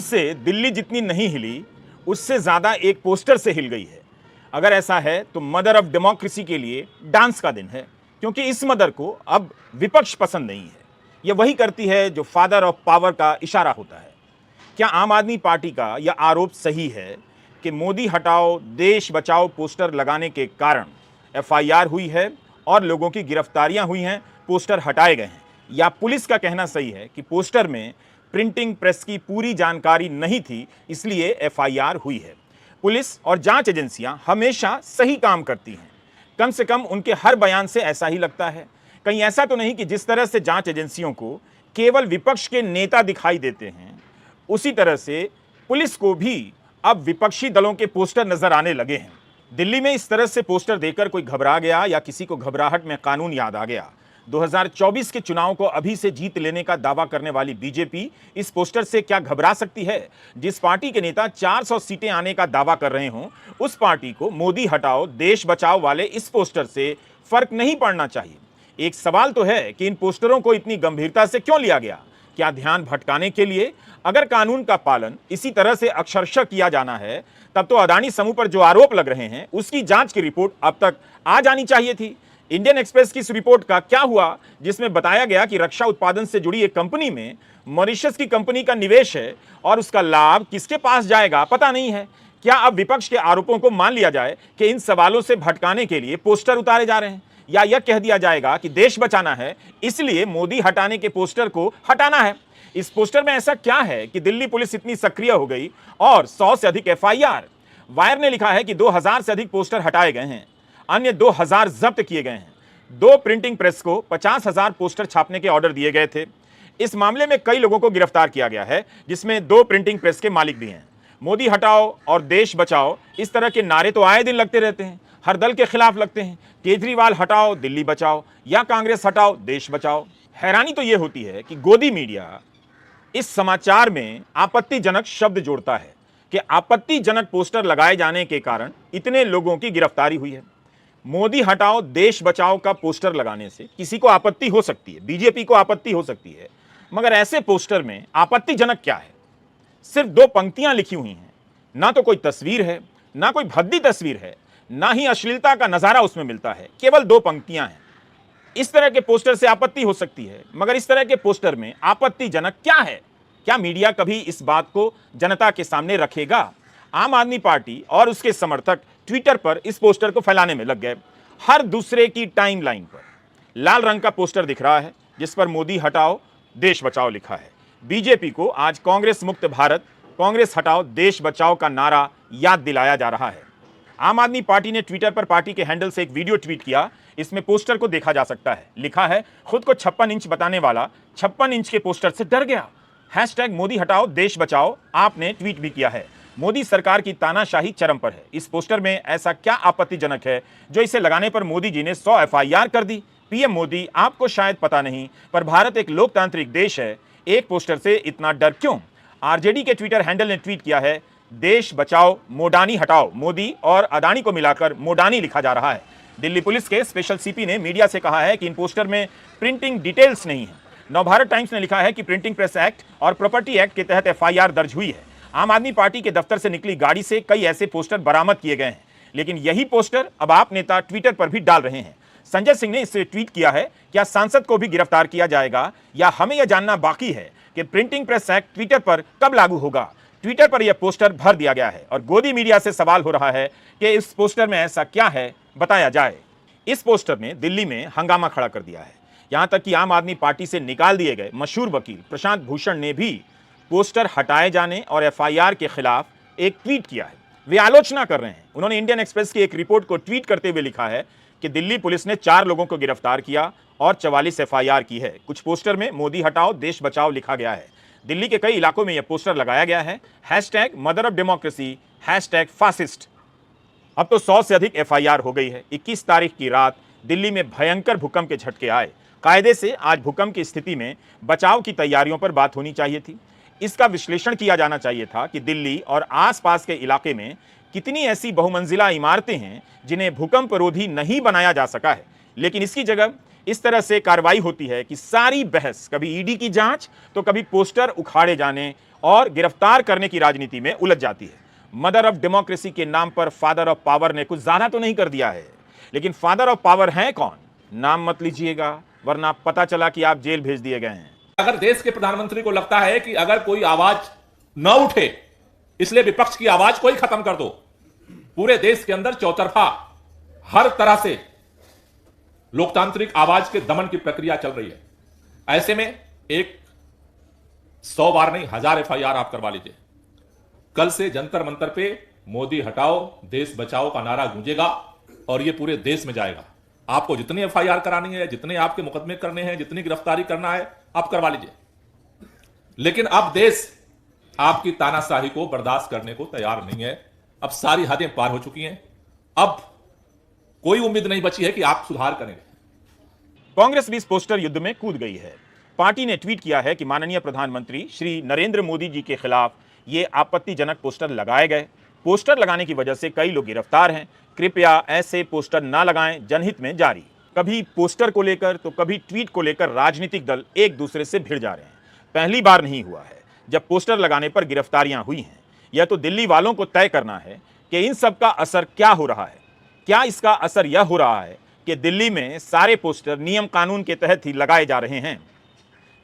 उससे दिल्ली जितनी नहीं हिली, उससे ज्यादा एक पोस्टर से हिल गई है। अगर ऐसा है तो मदर ऑफ डेमोक्रेसी के लिए डांस का दिन है, क्योंकि इस मदर को अब विपक्ष पसंद नहीं है। यह वही करती है जो फादर ऑफ पावर का इशारा होता है। क्या आम आदमी पार्टी का यह आरोप सही है कि मोदी हटाओ देश बचाओ पोस्टर लगाने के कारण एफआईआर हुई है और लोगों की गिरफ्तारियां हुई हैं, पोस्टर हटाए गए हैं? या पुलिस का कहना सही है कि पोस्टर में प्रिंटिंग प्रेस की पूरी जानकारी नहीं थी, इसलिए एफआईआर हुई है? पुलिस और जांच एजेंसियां हमेशा सही काम करती हैं, कम से कम उनके हर बयान से ऐसा ही लगता है। कहीं ऐसा तो नहीं कि जिस तरह से जांच एजेंसियों को केवल विपक्ष के नेता दिखाई देते हैं, उसी तरह से पुलिस को भी अब विपक्षी दलों के पोस्टर नजर आने लगे हैं। दिल्ली में इस तरह से पोस्टर देखकर कोई घबरा गया या किसी को घबराहट में कानून याद आ गया? 2024 के चुनाव को अभी से जीत लेने का दावा करने वाली बीजेपी इस पोस्टर से क्या घबरा सकती है? जिस पार्टी के नेता 400 सीटें आने का दावा कर रहे हों, उस पार्टी को मोदी हटाओ देश बचाओ वाले इस पोस्टर से फर्क नहीं पड़ना चाहिए। एक सवाल तो है कि इन पोस्टरों को इतनी गंभीरता से क्यों लिया गया? क्या ध्यान भटकाने के लिए? अगर कानून का पालन इसी तरह से अक्षरशः किया जाना है, तब तो अदानी समूह पर जो आरोप लग रहे हैं उसकी जांच की रिपोर्ट अब तक आ जानी चाहिए थी। इंडियन एक्सप्रेस की इस रिपोर्ट का क्या हुआ, जिसमें बताया गया कि रक्षा उत्पादन से जुड़ी एक कंपनी में मॉरिशस की कंपनी का निवेश है और उसका लाभ किसके पास जाएगा पता नहीं है। क्या अब विपक्ष के आरोपों को मान लिया जाए कि इन सवालों से भटकाने के लिए पोस्टर उतारे जा रहे हैं, या यह कह दिया जाएगा कि देश बचाना है इसलिए मोदी हटाने के पोस्टर को हटाना है? इस पोस्टर में ऐसा क्या है कि दिल्ली पुलिस इतनी सक्रिय हो गई और 100 से अधिक एफआईआर? वायर ने लिखा है कि 2000 से अधिक पोस्टर हटाए गए हैं, अन्य 2000 जब्त किए गए हैं। 2 प्रिंटिंग प्रेस को 50,000 पोस्टर छापने के ऑर्डर दिए गए थे। इस मामले में कई लोगों को गिरफ्तार किया गया है, जिसमें 2 प्रिंटिंग प्रेस के मालिक भी हैं। मोदी हटाओ और देश बचाओ इस तरह के नारे तो आए दिन लगते रहते हैं, हर दल के खिलाफ लगते हैं। केजरीवाल हटाओ दिल्ली बचाओ या कांग्रेस हटाओ देश बचाओ। हैरानी तो यह होती है कि गोदी मीडिया इस समाचार में आपत्तिजनक शब्द जोड़ता है कि आपत्तिजनक पोस्टर लगाए जाने के कारण इतने लोगों की गिरफ्तारी हुई है। मोदी हटाओ देश बचाओ का पोस्टर लगाने से किसी को आपत्ति हो सकती है, बीजेपी को आपत्ति हो सकती है, मगर ऐसे पोस्टर में आपत्तिजनक क्या है? सिर्फ 2 पंक्तियां लिखी हुई हैं, ना तो कोई तस्वीर है, ना कोई भद्दी तस्वीर है, ना ही अश्लीलता का नजारा उसमें मिलता है, केवल 2 पंक्तियां हैं। इस तरह के पोस्टर से आपत्ति हो सकती है, मगर इस तरह के पोस्टर में आपत्तिजनक क्या है? क्या मीडिया कभी इस बात को जनता के सामने रखेगा? आम आदमी पार्टी और उसके समर्थक ट्विटर पर इस पोस्टर को फैलाने में लग गए। हर दूसरे की टाइमलाइन पर लाल रंग का पोस्टर दिख रहा है जिस पर मोदी हटाओ देश बचाओ लिखा है। बीजेपी को आज कांग्रेस मुक्त भारत, कांग्रेस हटाओ देश बचाओ का नारा याद दिलाया जा रहा है। आम आदमी पार्टी ने ट्विटर पर पार्टी के हैंडल से एक वीडियो ट्वीट किया। इसमें पोस्टर को देखा जा सकता है, लिखा है खुद को 56 इंच बताने वाला 56 इंच के पोस्टर से डर गया। हैशटैग मोदी हटाओ देश बचाओ आपने ट्वीट भी किया है। मोदी सरकार की तानाशाही चरम पर है। इस पोस्टर में ऐसा क्या आपत्तिजनक है जो इसे लगाने पर मोदी जी ने 100 एफआईआर कर दी? पीएम मोदी, आपको शायद पता नहीं, पर भारत एक लोकतांत्रिक देश है, एक पोस्टर से इतना डर क्यों? आरजेडी के ट्विटर हैंडल ने ट्वीट किया है देश बचाओ मोडानी हटाओ, मोदी और अदानी को मिलाकर मोडानी लिखा जा रहा है। दिल्ली पुलिस के स्पेशल सीपी ने मीडिया से कहा है कि इन पोस्टर में प्रिंटिंग डिटेल्स नहीं है। नवभारत टाइम्स ने लिखा है कि प्रिंटिंग प्रेस एक्ट और प्रॉपर्टी एक्ट के तहत एफआईआर दर्ज हुई है। आम आदमी पार्टी के दफ्तर से निकली गाड़ी से कई ऐसे पोस्टर बरामद किए गए हैं, लेकिन यही पोस्टर अब आप नेता ट्विटर पर भी डाल रहे हैं। संजय सिंह ने इससे ट्वीट किया है, क्या सांसद को भी गिरफ्तार किया जाएगा या हमें यह जानना बाकी है कि प्रिंटिंग प्रेस एक्ट ट्विटर पर कब लागू होगा? ट्विटर पर यह पोस्टर भर दिया गया है और गोदी मीडिया से सवाल हो रहा है कि इस पोस्टर में ऐसा क्या है, बताया जाए। इस पोस्टर ने दिल्ली में हंगामा खड़ा कर दिया है। यहां तक कि आम आदमी पार्टी से निकाल दिए गए मशहूर वकील प्रशांत भूषण ने भी पोस्टर हटाए जाने और एफआईआर के खिलाफ एक ट्वीट किया है। वे आलोचना कर रहे हैं। उन्होंने इंडियन एक्सप्रेस की एक रिपोर्ट को ट्वीट करते हुए लिखा है कि दिल्ली पुलिस ने 4 लोगों को गिरफ्तार किया और 44 एफआईआर की है। कुछ पोस्टर में मोदी हटाओ देश बचाओ लिखा गया है। दिल्ली के कई इलाकों में यह पोस्टर लगाया गया है। Hashtag mother of democracy, hashtag fascist. अब तो 100 से अधिक एफआईआर हो गई है। 21 तारीख की रात दिल्ली में भयंकर भूकंप के झटके आए। कायदे से आज भूकंप की स्थिति में बचाव की तैयारियों पर बात होनी चाहिए थी। इसका विश्लेषण किया जाना चाहिए था कि दिल्ली और आसपास के इलाके में कितनी ऐसी बहुमंजिला इमारतें हैं जिन्हें भूकंप रोधी नहीं बनाया जा सका है। लेकिन इसकी जगह इस तरह से कार्रवाई होती है कि सारी बहस कभी ईडी की जांच तो कभी पोस्टर उखाड़े जाने और गिरफ्तार करने की राजनीति में उलझ जाती है। मदर ऑफ डेमोक्रेसी के नाम पर फादर ऑफ पावर ने कुछ ज्यादा तो नहीं कर दिया है, लेकिन फादर ऑफ पावर हैं कौन? नाम मत लीजिएगा, वरना पता चला कि आप जेल भेज दिए गए हैं। अगर देश के प्रधानमंत्री को लगता है कि अगर कोई आवाज न उठे इसलिए विपक्ष की आवाज को ही खत्म कर दो, पूरे देश के अंदर चौतरफा हर तरह से लोकतांत्रिक आवाज के दमन की प्रक्रिया चल रही है। ऐसे में एक 100 बार नहीं 1000 FIR आप करवा लीजिए। कल से जंतर मंतर पे मोदी हटाओ देश बचाओ का नारा गूंजेगा और ये पूरे देश में जाएगा। आपको जितनी FIR करानी है, जितने आपके मुकदमे करने हैं, जितनी गिरफ्तारी करना है, आप करवा लीजिए। लेकिन अब देश आपकी तानाशाही को बर्दाश्त करने को तैयार नहीं है। अब सारी हदें पार हो चुकी हैं। अब कोई उम्मीद नहीं बची है कि आप सुधार करेंगे। कांग्रेस भी इस पोस्टर युद्ध में कूद गई है। पार्टी ने ट्वीट किया है कि माननीय प्रधानमंत्री श्री नरेंद्र मोदी जी के खिलाफ ये आपत्तिजनक पोस्टर लगाए गए। पोस्टर लगाने की वजह से कई लोग गिरफ्तार हैं। कृपया ऐसे पोस्टर ना लगाएं, जनहित में जारी। कभी पोस्टर को लेकर तो कभी ट्वीट को लेकर राजनीतिक दल एक दूसरे से भिड़ जा रहे हैं। पहली बार नहीं हुआ है जब पोस्टर लगाने पर गिरफ्तारियां हुई हैं। यह तो दिल्ली वालों को तय करना है कि इन सब का असर क्या हो रहा है। क्या इसका असर यह हो रहा है कि दिल्ली में सारे पोस्टर नियम कानून के तहत ही लगाए जा रहे हैं?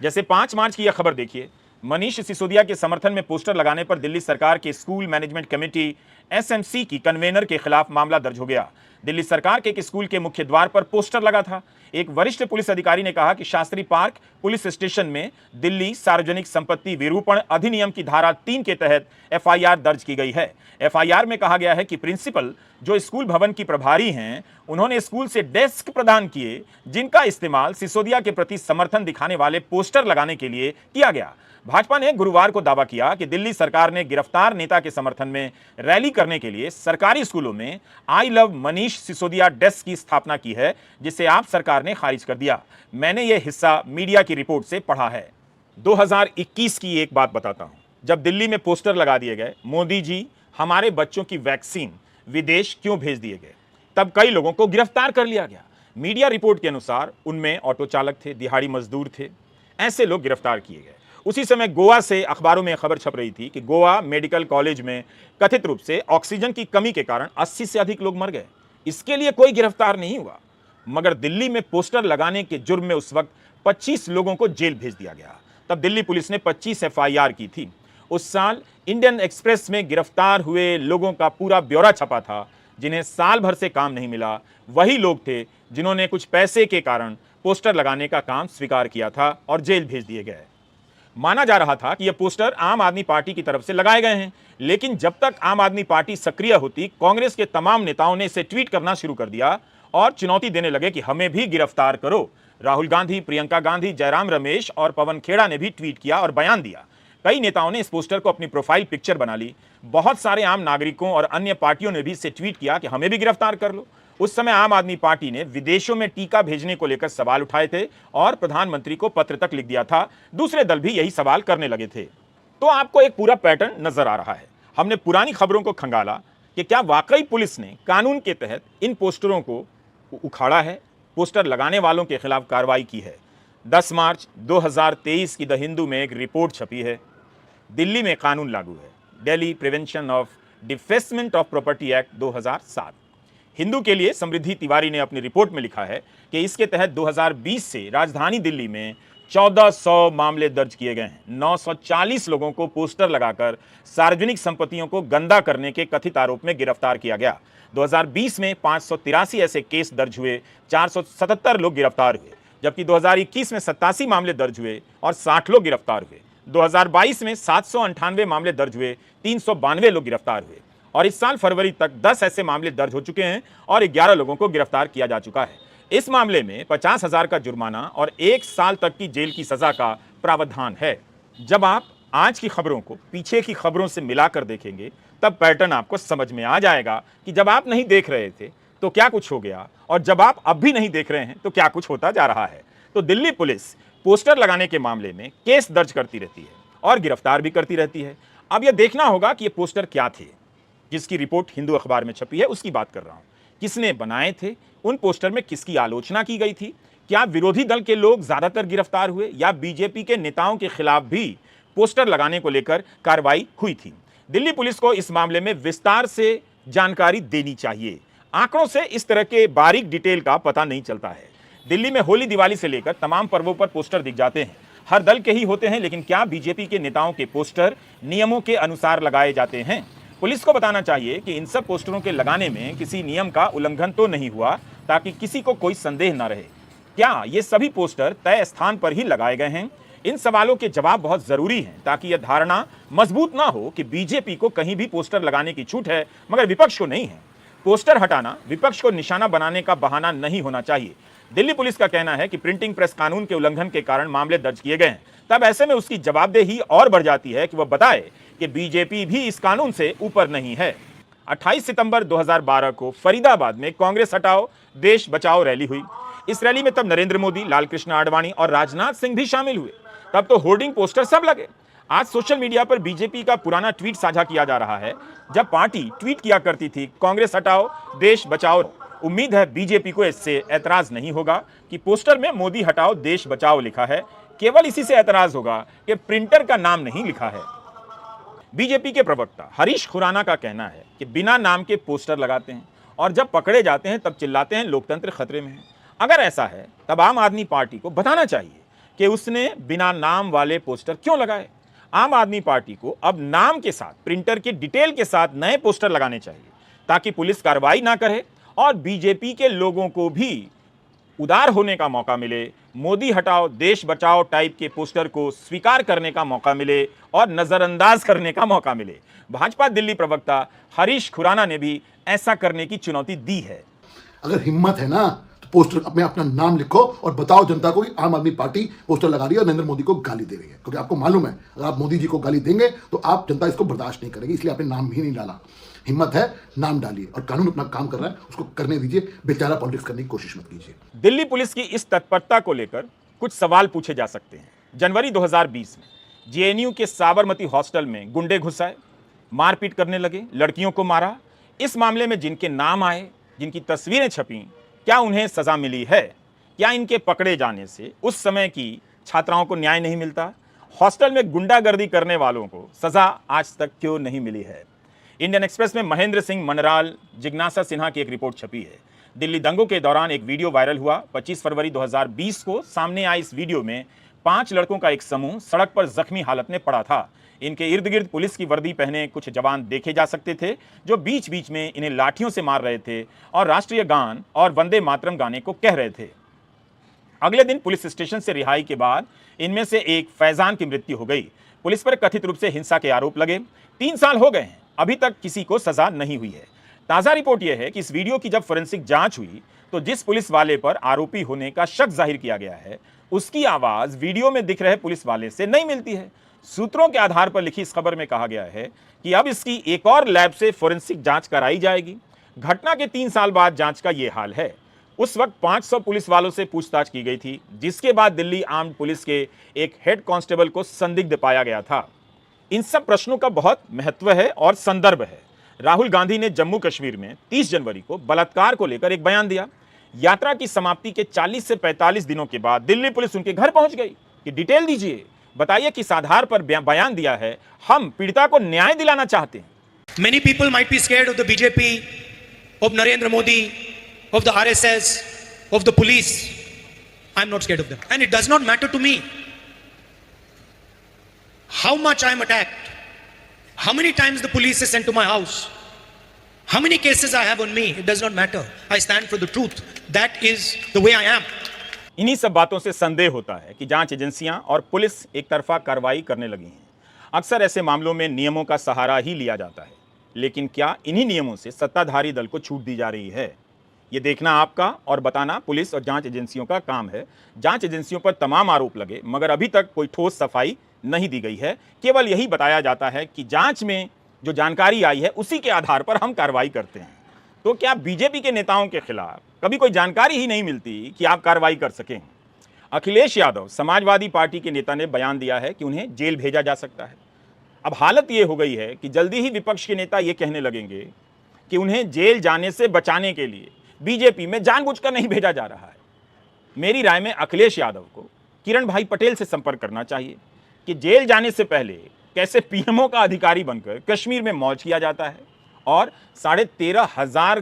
जैसे 5 मार्च की यह खबर देखिए। मनीष सिसोदिया के समर्थन में पोस्टर लगाने पर दिल्ली सरकार के स्कूल मैनेजमेंट कमेटी SMC की कन्वेनर के खिलाफ मामला दर्ज हो गया। दिल्ली सरकार के एक स्कूल के मुख्य द्वार पर पोस्टर लगा था। एक वरिष्ठ पुलिस अधिकारी ने कहा कि शास्त्री पार्क पुलिस स्टेशन में दिल्ली सार्वजनिक संपत्ति विरूपण अधिनियम की धारा 3 के तहत FIR दर्ज की गई है। FIR में कहा गया है कि प्रिंसिपल जो स्कूल भवन की प्रभारी हैं, उन्होंने स्कूल से डेस्क प्रदान किए जिनका इस्तेमाल सिसोदिया के प्रति समर्थन दिखाने वाले पोस्टर लगाने के लिए किया गया। भाजपा ने गुरुवार को दावा किया कि दिल्ली सरकार ने गिरफ्तार नेता के समर्थन में रैली करने के लिए सरकारी स्कूलों में I love Manish Sisodia desk की स्थापना की है, जिसे आप सरकार ने खारिज कर दिया। मैंने यह हिस्सा मीडिया की रिपोर्ट से पढ़ा है। 2021 की एक बात बताता हूं। जब दिल्ली में पोस्टर लगा दिए गए, मोदी जी हमारे बच्चों की वैक्सीन विदेश क्यों भेज दिए गए, तब कई लोगों को गिरफ्तार कर लिया गया। मीडिया रिपोर्ट के अनुसार उनमें ऑटो चालक थे, दिहाड़ी मजदूर थे। ऐसे लोग गिरफ्तार किए गए। उसी समय गोवा से अखबारों में खबर छप रही थी कि गोवा मेडिकल कॉलेज में कथित रूप से ऑक्सीजन की कमी के कारण 80 से अधिक लोग मर गए। इसके लिए कोई गिरफ्तार नहीं हुआ, मगर दिल्ली में पोस्टर लगाने के जुर्म में उस वक्त 25 लोगों को जेल भेज दिया गया। तब दिल्ली पुलिस ने 25 FIR की थी। उस साल इंडियन एक्सप्रेस में गिरफ्तार हुए लोगों का पूरा ब्यौरा छपा था। जिन्हें साल भर से काम नहीं मिला, वही लोग थे जिन्होंने कुछ पैसे के कारण पोस्टर लगाने का काम स्वीकार किया था और जेल भेज दिए गए। माना जा रहा था कि ये पोस्टर आम आदमी पार्टी की तरफ से लगाए गए हैं, लेकिन जब तक आम आदमी पार्टी सक्रिय होती, कांग्रेस के तमाम नेताओं ने इसे ट्वीट करना शुरू कर दिया और चुनौती देने लगे कि हमें भी गिरफ्तार करो। राहुल गांधी, प्रियंका गांधी, जयराम रमेश और पवन खेड़ा ने भी ट्वीट किया और बयान दिया। कई नेताओं ने इस पोस्टर को अपनी प्रोफाइल पिक्चर बना ली। बहुत सारे आम नागरिकों और अन्य पार्टियों ने भी इसे ट्वीट किया कि हमें भी गिरफ्तार कर लो। उस समय आम आदमी पार्टी ने विदेशों में टीका भेजने को लेकर सवाल उठाए थे और प्रधानमंत्री को पत्र तक लिख दिया था। दूसरे दल भी यही सवाल करने लगे थे। तो आपको एक पूरा पैटर्न नजर आ रहा है। हमने पुरानी खबरों को खंगाला कि क्या वाकई पुलिस ने कानून के तहत इन पोस्टरों को उखाड़ा है, पोस्टर लगाने वालों के खिलाफ कार्रवाई की है। 10 मार्च 2023 की द हिंदू में एक रिपोर्ट छपी है। दिल्ली में कानून लागू है, Delhi prevention of defacement of property act 2007। Hindu के लिए समृद्धि तिवारी ने अपनी रिपोर्ट में लिखा है कि इसके तहत 2020 से राजधानी दिल्ली में 1400 मामले दर्ज किए गए हैं। 940 लोगों को पोस्टर लगाकर सार्वजनिक संपत्तियों को गंदा करने के कथित आरोप में गिरफ्तार किया गया। 2020 में 583 ऐसे केस दर्ज हुए, 477 लोग गिरफ्तार हुए, जबकि 2021 में 87 मामले दर्ज हुए और 60 लोग गिरफ्तार हुए। 2022 में 798 मामले दर्ज हुए, 392 लोग गिरफ्तार हुए और इस साल फरवरी तक 10 ऐसे मामले दर्ज हो चुके हैं और 11 लोगों को गिरफ्तार किया जा चुका है। इस मामले में 50,000 का जुर्माना और 1 साल तक की जेल की सजा का प्रावधान है। जब आप आज की खबरों को पीछे की खबरों से मिलाकर देखेंगे, तब पैटर्न आपको समझ में आ जाएगा कि जब आप नहीं देख रहे थे तो क्या कुछ हो गया और जब आप अब भी नहीं देख रहे हैं तो क्या कुछ होता जा रहा है। तो दिल्ली पुलिस पोस्टर लगाने के मामले में केस दर्ज करती रहती है और गिरफ्तार भी करती रहती है। अब यह देखना होगा कि ये पोस्टर क्या थे। जिसकी रिपोर्ट हिंदू अखबार में छपी है उसकी बात कर रहा हूं। किसने बनाए थे, उन पोस्टर में किसकी आलोचना की गई थी, क्या विरोधी दल के लोग ज्यादातर गिरफ्तार हुए या बीजेपी के नेताओं के खिलाफ भी पोस्टर लगाने को लेकर कार्रवाई हुई थी। दिल्ली पुलिस को इस मामले में विस्तार से जानकारी देनी चाहिए। आंकड़ों से इस तरह के बारीक डिटेल का पता नहीं चलता है। दिल्ली में होली दिवाली से लेकर तमाम पर्वों पर पोस्टर दिख जाते हैं, हर दल के ही होते हैं, लेकिन क्या बीजेपी के नेताओं के पोस्टर नियमों के अनुसार लगाए जाते हैं? पुलिस को बताना चाहिए कि इन सब पोस्टरों के लगाने में किसी नियम का उल्लंघन तो नहीं हुआ, ताकि किसी को कोई संदेह न रहे। क्या ये सभी पोस्टर तय स्थान पर ही लगाए गए हैं? इन सवालों के जवाब बहुत जरूरी हैं, ताकि यह धारणा मजबूत ना हो कि बीजेपी को कहीं भी पोस्टर लगाने की छूट है मगर विपक्ष को नहीं है। पोस्टर हटाना विपक्ष को निशाना बनाने का बहाना नहीं होना चाहिए। दिल्ली पुलिस का कहना है कि प्रिंटिंग प्रेस कानून के उल्लंघन के कारण मामले दर्ज किए गए हैं। तब ऐसे में उसकी जवाबदेही और बढ़ जाती है कि वह बताए कि बीजेपी भी इस कानून से ऊपर नहीं है। 28 सितंबर 2012 को फरीदाबाद में कांग्रेस हटाओ देश बचाओ रैली हुई। इस रैली में तब नरेंद्र मोदी, लालकृष्ण आडवाणी और राजनाथ सिंह भी शामिल हुए। तब तो होर्डिंग पोस्टर सब लगे। आज सोशल मीडिया पर बीजेपी का पुराना ट्वीट साझा किया जा रहा है, जब पार्टी ट्वीट किया करती थी कांग्रेस हटाओ देश बचाओ। उम्मीद है बीजेपी को इससे ऐतराज नहीं होगा कि पोस्टर में मोदी हटाओ देश बचाओ लिखा है। केवल इसी से ऐतराज होगा कि प्रिंटर का नाम नहीं लिखा है। बीजेपी के प्रवक्ता हरीश खुराना का कहना है कि बिना नाम के पोस्टर लगाते हैं और जब पकड़े जाते हैं तब चिल्लाते हैं लोकतंत्र खतरे में है। अगर ऐसा है तब आम आदमी पार्टी को बताना चाहिए कि उसने बिना नाम वाले पोस्टर क्यों लगाए। आम आदमी पार्टी को अब नाम के साथ प्रिंटर के डिटेल के साथ नए पोस्टर लगाने चाहिए, ताकि पुलिस कार्रवाई ना करे और बीजेपी के लोगों को भी उदार होने का मौका मिले, मोदी हटाओ देश बचाओ टाइप के पोस्टर को स्वीकार करने का मौका मिले और नजरअंदाज करने का मौका मिले। भाजपा दिल्ली प्रवक्ता हरीश खुराना ने भी ऐसा करने की चुनौती दी है। अगर हिम्मत है ना तो पोस्टर में अपना नाम लिखो और बताओ जनता को कि आम आदमी पार्टी पोस्टर लगा रही है और नरेंद्र मोदी को गाली दे रही है, क्योंकि आपको मालूम है अगर आप मोदी जी को गाली देंगे तो आप जनता इसको बर्दाश्त नहीं करेगी, इसलिए आपने नाम ही नहीं डाला। हिम्मत है नाम डालिए और कानून अपना काम कर रहा है उसको करने दीजिए, बेचारा पॉलिटिक्स करने की कोशिश मत कीजिए। दिल्ली पुलिस की इस तत्परता को लेकर कुछ सवाल पूछे जा सकते हैं। जनवरी 2020 में जेएनयू के साबरमती हॉस्टल में गुंडे घुस आए, मारपीट करने लगे, लड़कियों को मारा। इस मामले में जिनके नाम आए, जिनकी तस्वीरें छपी, क्या उन्हें सजा मिली है? क्या इनके पकड़े जाने से उस समय की छात्राओं को न्याय नहीं मिलता? हॉस्टल में गुंडागर्दी करने वालों को सजा आज तक क्यों नहीं मिली है? इंडियन एक्सप्रेस में महेंद्र सिंह मनराल, जिज्ञासा सिन्हा की एक रिपोर्ट छपी है। दिल्ली दंगों के दौरान एक वीडियो वायरल हुआ। 25 फरवरी 2020 को सामने आई इस वीडियो में 5 लड़कों का एक समूह सड़क पर जख्मी हालत में पड़ा था। इनके इर्द गिर्द पुलिस की वर्दी पहने कुछ जवान देखे जा सकते थे, जो बीच बीच में इन्हें लाठियों से मार रहे थे और राष्ट्रीय गान और वंदे मातरम गाने को कह रहे थे। अगले दिन पुलिस स्टेशन से रिहाई के बाद इनमें से एक फैजान की मृत्यु हो गई। पुलिस पर कथित रूप से हिंसा के आरोप लगे। 3 साल हो गए हैं, अभी तक किसी को सजा नहीं हुई है। ताजा रिपोर्ट यह है कि इस वीडियो की जब फोरेंसिक जांच हुई तो जिस पुलिस वाले पर आरोपी होने का शक जाहिर किया गया है, उसकी आवाज वीडियो में दिख रहे पुलिस वाले से नहीं मिलती है। सूत्रों के आधार पर लिखी इस खबर में कहा गया है कि अब इसकी एक और लैब से फोरेंसिक जांच कराई जाएगी। घटना के 3 साल बाद जांच का यह हाल है। उस वक्त 500 पुलिस वालों से पूछताछ की गई थी, जिसके बाद दिल्ली आर्म्ड पुलिस के एक हेड कांस्टेबल को संदिग्ध पाया गया था। इन सब प्रश्नों का बहुत महत्व है और संदर्भ है। राहुल गांधी ने जम्मू कश्मीर में 30 जनवरी को बलात्कार को लेकर एक बयान दिया। यात्रा की समाप्ति के 40 से 45 दिनों के बाद दिल्ली पुलिस उनके घर पहुंच गई कि डिटेल दीजिए, बताइए किस आधार पर बयान दिया है, हम पीड़िता को न्याय दिलाना चाहते हैं। Many people might be scared of the BJP, of Narendra Modi, of the RSS, of the police. I'm not scared of them. And it does not matter to me how much I'm attacked, how many times the police is sent to my house, how many cases I have on me. It does not matter. I stand for the truth. That is the way I am. इन्हीं सब बातों से संदेह होता है कि जांच एजेंसियां और पुलिस एक तरफा कार्रवाई करने लगी हैं। अक्सर ऐसे मामलों में नियमों का सहारा ही लिया जाता है, लेकिन क्या इन्हीं नियमों से सत्ताधारी दल को छूट दी जा रही है? ये देखना आपका और बताना पुलिस और जांच एजेंसियों का काम है। जांच एजेंसियों पर तमाम आरोप लगे, मगर अभी तक कोई ठोस सफाई नहीं दी गई है। केवल यही बताया जाता है कि जांच में जो जानकारी आई है उसी के आधार पर हम कार्रवाई करते हैं। तो क्या बीजेपी के नेताओं के खिलाफ कभी कोई जानकारी ही नहीं मिलती कि आप कार्रवाई कर सकें? अखिलेश यादव समाजवादी पार्टी के नेता ने बयान दिया है कि उन्हें जेल भेजा जा सकता है। अब हालत ये हो गई है कि जल्दी ही विपक्ष के नेता ये कहने लगेंगे कि उन्हें जेल जाने से बचाने के लिए बीजेपी में जानबूझकर नहीं भेजा जा रहा है। मेरी राय में अखिलेश यादव को किरण भाई पटेल से संपर्क करना चाहिए। कि जेल जाने से पहले कैसे पीएमओ का अधिकारी बनकर कश्मीर में मौज किया जाता है और 13,500